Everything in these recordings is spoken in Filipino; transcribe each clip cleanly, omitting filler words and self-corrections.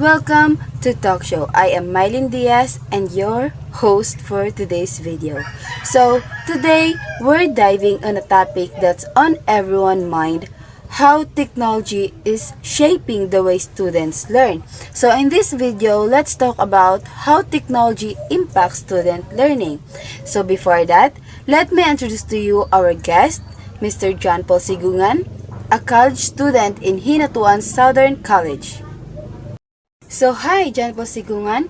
Welcome to Talk Show. I am Mylene Diaz and your host for today's video. So, today we're diving on a topic that's on everyone's mind, how technology is shaping the way students learn. So, in this video, let's talk about how technology impacts student learning. So, before that, let me introduce to you our guest, Mr. John Paul Sigungan, a college student in Hinatuan Southern College. So, hi, John Paul Sigungan.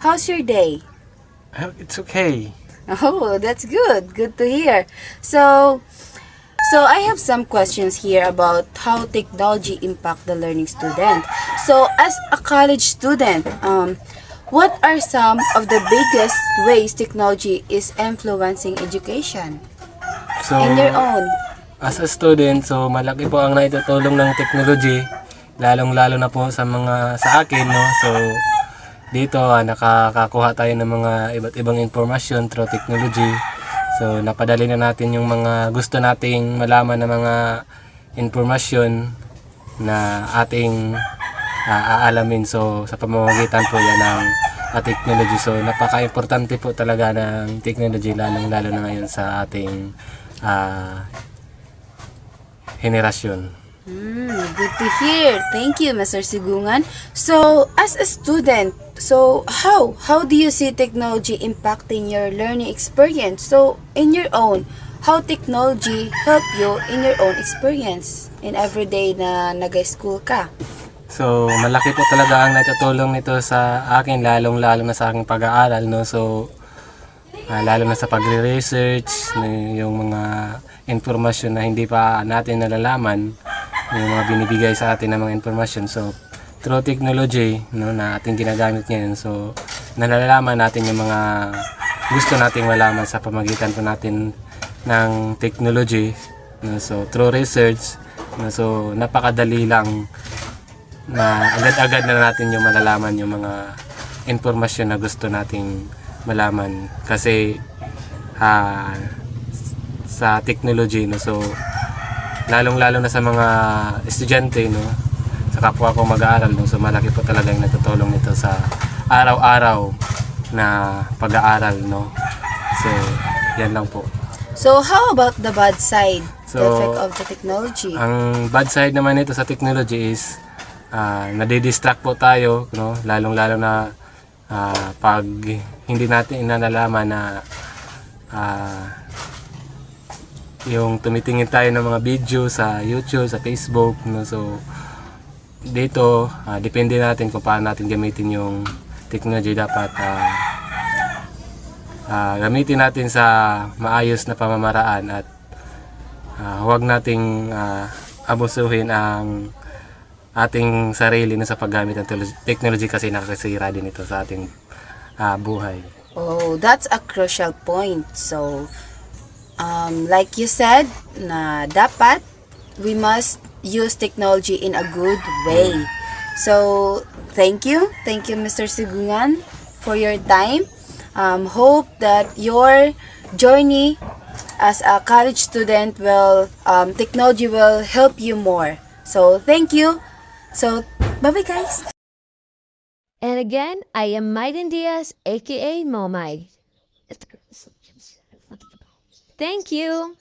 How's your day? It's okay. Oh, that's good. Good to hear. So I have some questions here about how technology impact the learning student. So, as a college student, what are some of the biggest ways technology is influencing education So, in your own? as a student, so malaki po ang naitutulong ng technology, lalong-lalo na po sa akin, no. So, dito nakakakuha tayo ng mga iba't ibang informasyon through technology. So, napadali na natin yung mga gusto nating malaman na mga informasyon na ating aalamin. So, sa pamamagitan po yan ng technology. So, napaka-importante po talaga ng technology, lalong-lalo na ngayon sa ating henerasyon. Good to hear. Thank you, Mr. Sigungan. So, as a student, so how do you see technology impacting your learning experience? So, in your own, how technology help you in your own experience in everyday na nag-school ka? So, malaki po talaga ang natutulong nito sa akin, lalong-lalo na sa aking pag-aaral, no. So, lalo na sa pagre-research, yung mga informasyon na hindi pa natin nalalaman, yung mga binibigay sa atin ng mga informasyon. So, through technology, no, na ating ginagamit ngayon, so, nalalaman natin yung mga gusto nating malaman sa pamagitan po natin ng technology, no. So, through research, no, so, napakadali lang na agad-agad na natin yung malalaman yung mga informasyon na gusto nating malaman. Kasi, sa technology, no, so lalong-lalo na sa mga estudyante, no, sa kapwa ko mag-aaral, no, so malaki po talaga yung natutulong nito sa araw-araw na pag-aaral, no. So, yan lang po. So, how about the bad side, the So, effect of the technology? Ang bad side naman nito sa technology is nadidistract po tayo, no, lalong-lalo na pag hindi natin inalalaman na yung tumitingin tayo ng mga video sa YouTube, sa Facebook, no. So, dito, depende natin kung paano natin gamitin yung technology. Dapat gamitin natin sa maayos na pamamaraan at huwag nating abusuhin ang ating sarili na sa paggamit ng technology kasi nakakasira din ito sa ating buhay. Oh, that's a crucial point. So, like you said, na dapat we must use technology in a good way. So, thank you, Mr. Sigungan, for your time. Hope that your journey as a college student will, technology will help you more. So, thank you. So, bye-bye guys. And again, I am Maiden Diaz, aka Momay. Thank you.